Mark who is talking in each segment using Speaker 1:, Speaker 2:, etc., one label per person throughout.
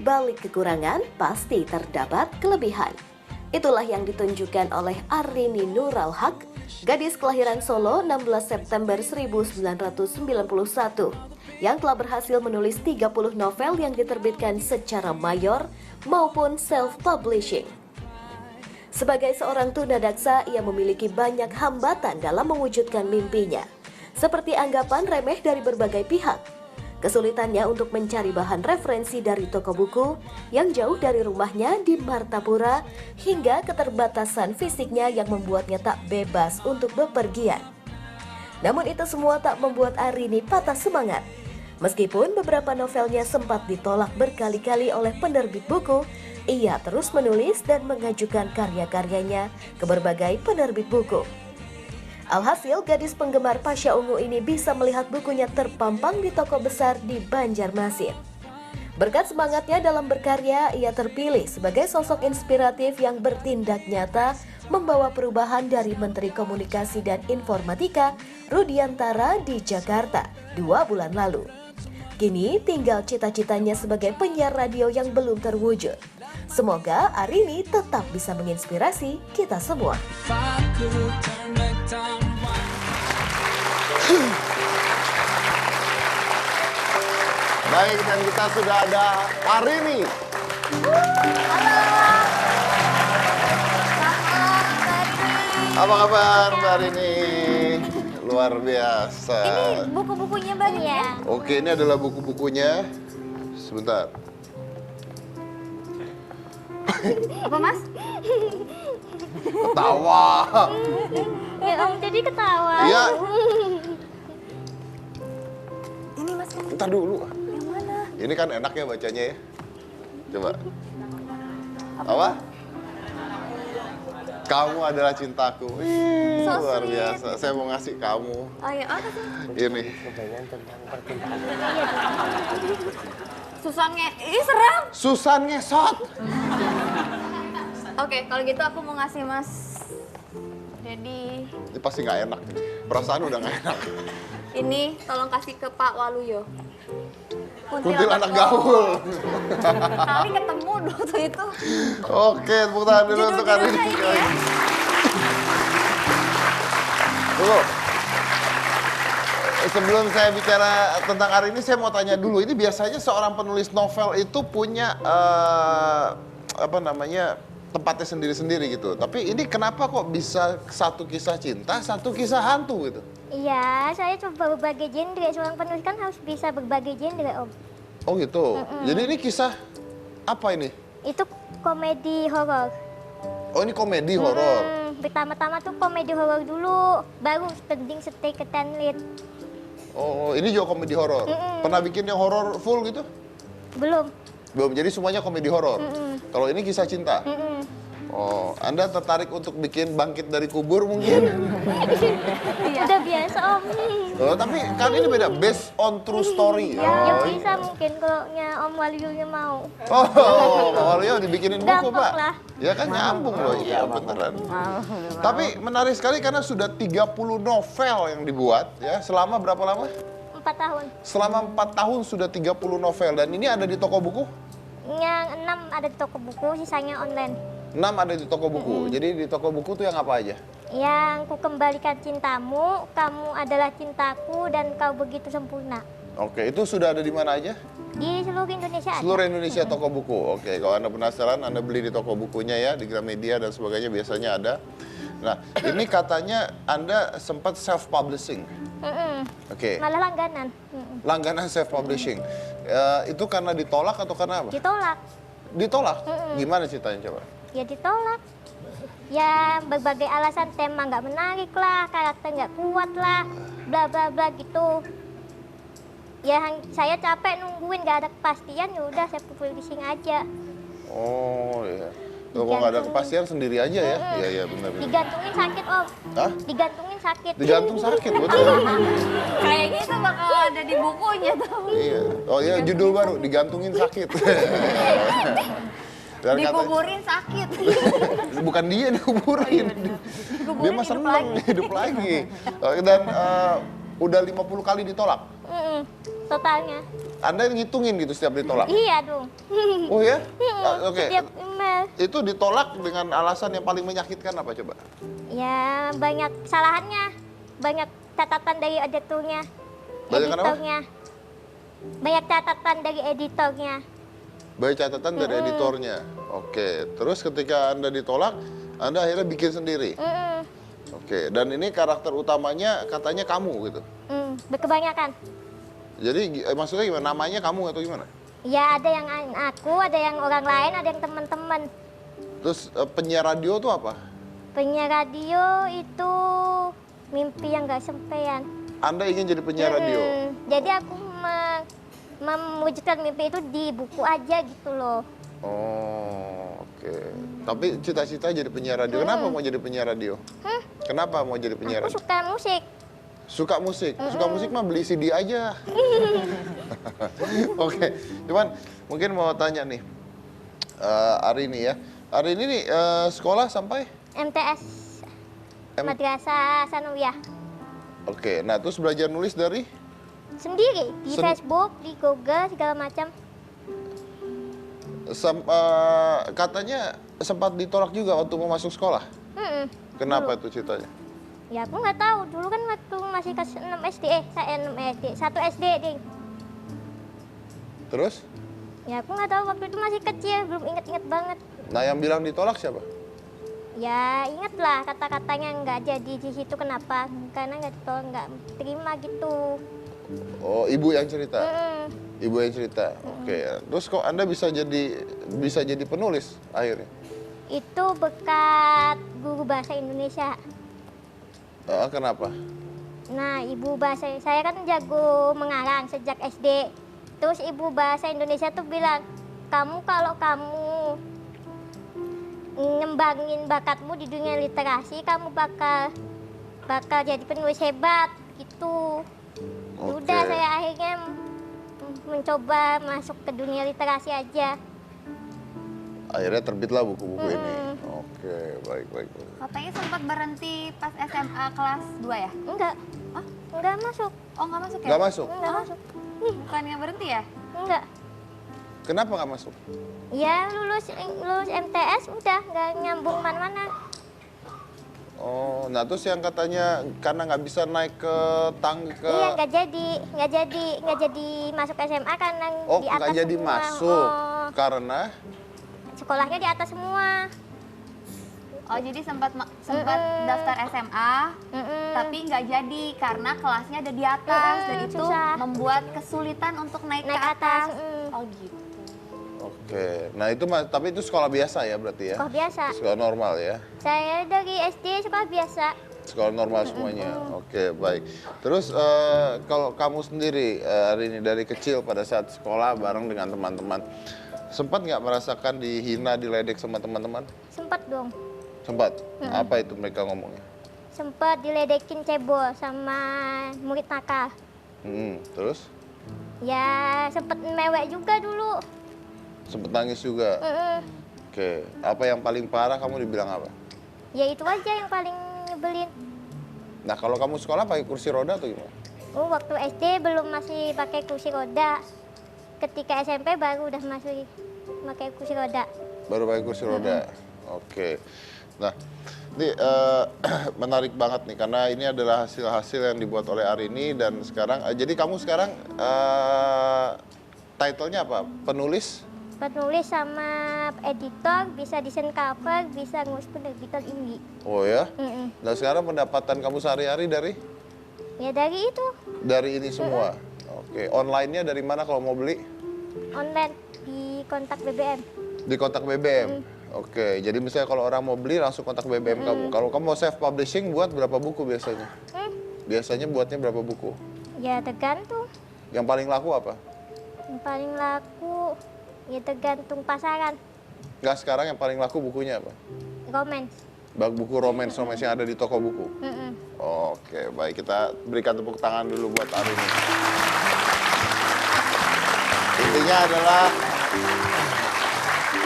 Speaker 1: balik kekurangan pasti terdapat kelebihan. Itulah yang ditunjukkan oleh Arini Nurul Haq, gadis kelahiran Solo 16 September 1991, yang telah berhasil menulis 30 novel yang diterbitkan secara mayor maupun self-publishing. Sebagai seorang tunadaksa, ia memiliki banyak hambatan dalam mewujudkan mimpinya, seperti anggapan remeh dari berbagai pihak, kesulitannya untuk mencari bahan referensi dari toko buku yang jauh dari rumahnya di Martapura, hingga keterbatasan fisiknya yang membuatnya tak bebas untuk bepergian. Namun itu semua tak membuat Arini patah semangat. Meskipun beberapa novelnya sempat ditolak berkali-kali oleh penerbit buku, ia terus menulis dan mengajukan karya-karyanya ke berbagai penerbit buku. Alhasil, gadis penggemar Pasha Ungu ini bisa melihat bukunya terpampang di toko besar di Banjarmasin. Berkat semangatnya dalam berkarya, ia terpilih sebagai sosok inspiratif yang bertindak nyata membawa perubahan dari Menteri Komunikasi dan Informatika Rudiantara di Jakarta 2 bulan lalu. Kini tinggal cita-citanya sebagai penyiar radio yang belum terwujud. Semoga Arini tetap bisa menginspirasi kita semua.
Speaker 2: Baik, dan kita sudah ada Arini. Apa kabar Mbak Arini? Luar biasa.
Speaker 3: Ini buku-bukunya banyak ya?
Speaker 2: Oke, ini adalah buku-bukunya. Sebentar.
Speaker 3: Apa mas?
Speaker 2: Ketawa.
Speaker 3: Ya om jadi ketawa.
Speaker 2: Iya.
Speaker 3: Ini mas.
Speaker 2: Ntar dulu.
Speaker 3: Yang mana?
Speaker 2: Ini kan enak ya bacanya ya. Coba. Apa? Kamu adalah cintaku. Wih,
Speaker 3: So
Speaker 2: luar
Speaker 3: sweet.
Speaker 2: biasa. Saya mau ngasih kamu.
Speaker 3: Oh ya apa sih?
Speaker 2: Ini.
Speaker 3: Susannya, ih seram.
Speaker 2: Susan ngesot.
Speaker 3: Oke, kalau gitu aku mau ngasih mas. Jadi
Speaker 2: Ini pasti nggak enak. Perasaan udah nggak enak.
Speaker 3: ini tolong kasih ke Pak Waluyo.
Speaker 2: Kuntilanak gaul.
Speaker 3: Kali ketemu waktu itu.
Speaker 2: Oke, tepuk tangan dulu untuk Arini.
Speaker 3: Judul-judulnya ini ya.
Speaker 2: Tunggu. Sebelum saya bicara tentang Arini, saya mau tanya dulu. Ini biasanya seorang penulis novel itu punya apa namanya, tempatnya sendiri-sendiri gitu. Tapi ini kenapa kok bisa satu kisah cinta, satu kisah hantu gitu?
Speaker 4: Iya, saya coba berbagai genre. Seorang penulis kan harus bisa berbagai genre, Om.
Speaker 2: Oh gitu. Jadi ini kisah apa ini?
Speaker 4: Itu komedi horor.
Speaker 2: Oh ini komedi horor.
Speaker 4: Pertama-tama tuh komedi horor dulu, baru penting stay ke 10 lead.
Speaker 2: Oh ini juga komedi horor. Pernah bikin yang horor full gitu?
Speaker 4: Belum.
Speaker 2: Belum. Jadi semuanya komedi horor. Kalau ini kisah cinta. Oh, Anda tertarik untuk bikin Bangkit dari Kubur mungkin?
Speaker 4: Udah biasa, Om.
Speaker 2: Oh, tapi kan ini beda, based on true story.
Speaker 4: Ya bisa mungkin kalau Om Waluyo mau.
Speaker 2: Oh, Pak Waluyo dibikinin buku,
Speaker 4: Gampang
Speaker 2: Pak.
Speaker 4: lah.
Speaker 2: Ya kan nyambung loh, iya beneran. Tapi menarik sekali karena sudah 30 novel yang dibuat ya. Selama berapa lama?
Speaker 4: 4 tahun.
Speaker 2: Selama 4 tahun sudah 30 novel dan ini ada di toko buku?
Speaker 4: Yang 6 ada di toko buku, sisanya online.
Speaker 2: 6 ada di toko buku. Jadi di toko buku tuh yang apa aja?
Speaker 4: Yang ku kembalikan cintamu, kamu adalah cintaku, dan kau begitu sempurna.
Speaker 2: Oke, itu sudah ada di mana aja?
Speaker 4: Di seluruh Indonesia ada.
Speaker 2: Seluruh Indonesia toko buku. Oke, kalau Anda penasaran, Anda beli di toko bukunya ya, di Gramedia dan sebagainya biasanya ada. Nah, ini katanya Anda sempat self-publishing. Oke,
Speaker 4: Malah langganan.
Speaker 2: langganan self-publishing. Itu karena ditolak atau karena apa?
Speaker 4: Ditolak.
Speaker 2: Ditolak? Gimana ceritanya coba?
Speaker 4: Ya ditolak. Ya berbagai alasan, tema nggak menarik lah, karakter nggak kuat lah, bla bla bla gitu. Ya saya capek nungguin, nggak ada kepastian, ya udah saya publishing aja.
Speaker 2: Oh iya. Kalau nggak ada kepastian sendiri aja ya? Iya iya benar.
Speaker 4: Digantungin sakit, Om.
Speaker 2: Hah?
Speaker 4: Digantungin sakit.
Speaker 2: Digantung sakit betul.
Speaker 3: Kayaknya itu bakal ada di bukunya tuh.
Speaker 2: Iya. Oh iya judul baru digantungin sakit. Dan
Speaker 3: Dikuburin sakit.
Speaker 2: bukan dia dikuburin. Dia mah seneng hidup lagi. Dan udah 50 kali ditolak.
Speaker 4: totalnya.
Speaker 2: Anda ngitungin gitu setiap ditolak?
Speaker 4: Iya dong.
Speaker 2: Oh ya? Oke.
Speaker 4: Setiap email.
Speaker 2: Itu ditolak dengan alasan yang paling menyakitkan apa coba?
Speaker 4: Ya banyak kesalahannya, banyak catatan dari editornya.
Speaker 2: Banyak kenapa?
Speaker 4: Banyak catatan dari editornya.
Speaker 2: Baik catatan dari editornya. Oke. Terus ketika Anda ditolak, Anda akhirnya bikin sendiri? Oke. Dan ini karakter utamanya katanya kamu gitu?
Speaker 4: Kebanyakan.
Speaker 2: Jadi maksudnya gimana? Namanya kamu atau gimana?
Speaker 4: Ya ada yang aku, ada yang orang lain, ada yang teman-teman.
Speaker 2: Terus penyiar radio tuh apa?
Speaker 4: Penyiar radio itu mimpi yang gak sampean.
Speaker 2: Anda ingin jadi penyiar radio?
Speaker 4: Jadi aku mewujudkan mimpi itu di buku aja gitu loh.
Speaker 2: Oh, oke. Tapi cita-cita jadi penyiar radio. Kenapa mau jadi penyiar radio? Kenapa mau jadi penyiar
Speaker 4: Aku
Speaker 2: radio?
Speaker 4: suka musik.
Speaker 2: Suka musik? Suka musik mah beli CD aja. Oke, cuman mungkin mau tanya nih, Arini ya. Arini nih sekolah sampai?
Speaker 4: MTS, Madrasah Sanawiyah.
Speaker 2: Oke, nah terus belajar nulis dari?
Speaker 4: Sendiri, di Facebook, di Google, segala macam.
Speaker 2: Katanya sempat ditolak juga waktu mau masuk sekolah. Kenapa itu ceritanya?
Speaker 4: Ya aku nggak tahu, dulu kan waktu masih kelas 6 SD, saya 6 SD, 1 SD ding.
Speaker 2: Terus?
Speaker 4: Ya aku nggak tahu, waktu itu masih kecil, belum inget-inget banget.
Speaker 2: Nah yang bilang ditolak siapa?
Speaker 4: Ya inget lah kata-katanya nggak jadi di situ, kenapa? Karena nggak terima gitu.
Speaker 2: Oh, ibu yang cerita? Ibu yang cerita, oke. Terus kok Anda bisa jadi penulis akhirnya?
Speaker 4: Itu berkat guru bahasa Indonesia.
Speaker 2: Kenapa?
Speaker 4: Nah, ibu bahasa saya kan jago mengarang sejak SD. Terus ibu bahasa Indonesia tuh bilang, kalau kamu ngembangin bakatmu di dunia literasi, kamu bakal jadi penulis hebat gitu. Udah saya akhirnya mencoba masuk ke dunia literasi aja.
Speaker 2: Akhirnya terbitlah buku-buku ini. Oke, baik.
Speaker 3: Katanya sempat berhenti pas SMA kelas 2 ya?
Speaker 4: Enggak masuk.
Speaker 3: Oh nggak masuk ya?
Speaker 2: Nggak masuk?
Speaker 4: Enggak masuk.
Speaker 3: Bukannya berhenti ya?
Speaker 4: Enggak.
Speaker 2: Kenapa nggak masuk?
Speaker 4: Ya lulus MTS udah nggak nyambung mana-mana.
Speaker 2: Oh, nah terus yang katanya karena nggak bisa naik ke tangga.
Speaker 4: Iya nggak jadi masuk SMA karena
Speaker 2: Oh,
Speaker 4: di atas
Speaker 2: nggak jadi
Speaker 4: semua.
Speaker 2: masuk
Speaker 4: Oh,
Speaker 2: karena
Speaker 4: sekolahnya di atas semua.
Speaker 3: Oh jadi sempat daftar SMA, tapi nggak jadi karena kelasnya ada di atas dan itu
Speaker 4: susah.
Speaker 3: membuat kesulitan untuk naik ke
Speaker 4: Naik
Speaker 3: atas.
Speaker 4: atas.
Speaker 3: Oh gitu.
Speaker 2: Oke, nah itu tapi itu sekolah biasa ya berarti ya?
Speaker 4: Sekolah biasa.
Speaker 2: Sekolah normal ya?
Speaker 4: Saya dari SD sekolah biasa.
Speaker 2: Sekolah normal semuanya. Oke, baik. Terus kalau kamu sendiri hari ini dari kecil pada saat sekolah bareng dengan teman-teman, sempat nggak merasakan dihina, diledek sama teman-teman?
Speaker 4: Sempat dong.
Speaker 2: Sempat. Apa itu mereka ngomongnya?
Speaker 4: Sempat diledekin cebol sama murid nakal.
Speaker 2: Terus?
Speaker 4: Ya sempat mewek juga dulu.
Speaker 2: Sempet nangis juga. Oke, apa yang paling parah kamu dibilang apa?
Speaker 4: Ya itu aja yang paling nyebelin.
Speaker 2: Nah kalau kamu sekolah pakai kursi roda atau gimana?
Speaker 4: Waktu SD belum masih pakai kursi roda. Ketika SMP baru udah masih pakai kursi roda.
Speaker 2: Baru pakai kursi roda. Oke. Nah, ini menarik banget nih karena ini adalah hasil-hasil yang dibuat oleh Arini dan sekarang jadi kamu sekarang title-nya apa? Penulis
Speaker 4: sama editor, bisa desain cover, bisa ngurus penerbitan indie.
Speaker 2: Oh ya? Nah sekarang pendapatan kamu sehari-hari dari?
Speaker 4: Ya dari itu.
Speaker 2: Dari ini semua? Oke, online-nya dari mana kalau mau beli?
Speaker 4: Online, di kontak BBM.
Speaker 2: Di kontak BBM? Oke, jadi misalnya kalau orang mau beli langsung kontak BBM kamu. Kalau kamu mau self publishing buat berapa buku biasanya? Biasanya buatnya berapa buku?
Speaker 4: Ya tergantung.
Speaker 2: Yang paling laku apa?
Speaker 4: Yang paling laku, ya tergantung pasaran.
Speaker 2: Nggak, sekarang yang paling laku bukunya apa?
Speaker 4: Romance.
Speaker 2: Buku romance yang ada di toko buku? Oke, baik. Kita berikan tepuk tangan dulu buat Arini. Intinya adalah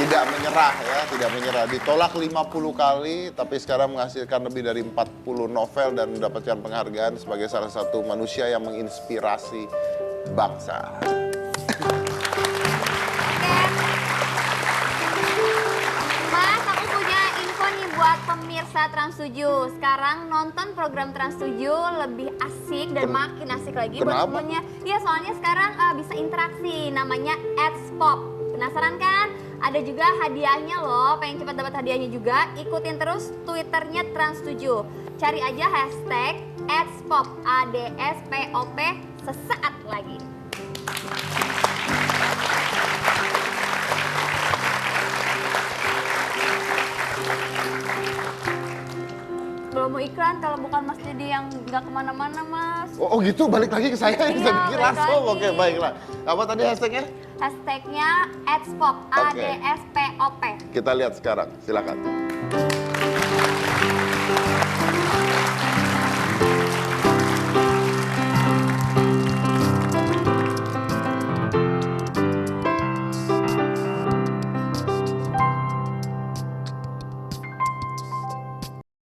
Speaker 2: tidak menyerah ya, tidak menyerah. Ditolak 50 kali, tapi sekarang menghasilkan lebih dari 40 novel dan mendapatkan penghargaan sebagai salah satu manusia yang menginspirasi bangsa.
Speaker 3: Mas, aku punya info nih buat pemirsa Trans7. Sekarang nonton program Trans7 lebih asik dan makin asik lagi buat
Speaker 2: Kenapa?
Speaker 3: semuanya. Iya, soalnya sekarang bisa interaksi, namanya Ads Pop. Penasaran kan? Ada juga hadiahnya loh, pengen cepat dapat hadiahnya juga, ikutin terus Twitternya Trans7. Cari aja hashtag @spop, ADSPOP, sesaat lagi. Belum mau iklan kalau bukan Mas Didi yang nggak kemana-mana, Mas.
Speaker 2: Oh gitu, balik lagi ke saya.
Speaker 3: Iya,
Speaker 2: Saya pikir
Speaker 3: balik
Speaker 2: langsung.
Speaker 3: lagi.
Speaker 2: Oke, baiklah. Apa tadi hashtagnya?
Speaker 3: Hashtagnya @spop,
Speaker 2: Oke.
Speaker 3: ADSPOP.
Speaker 2: Kita lihat sekarang, silakan.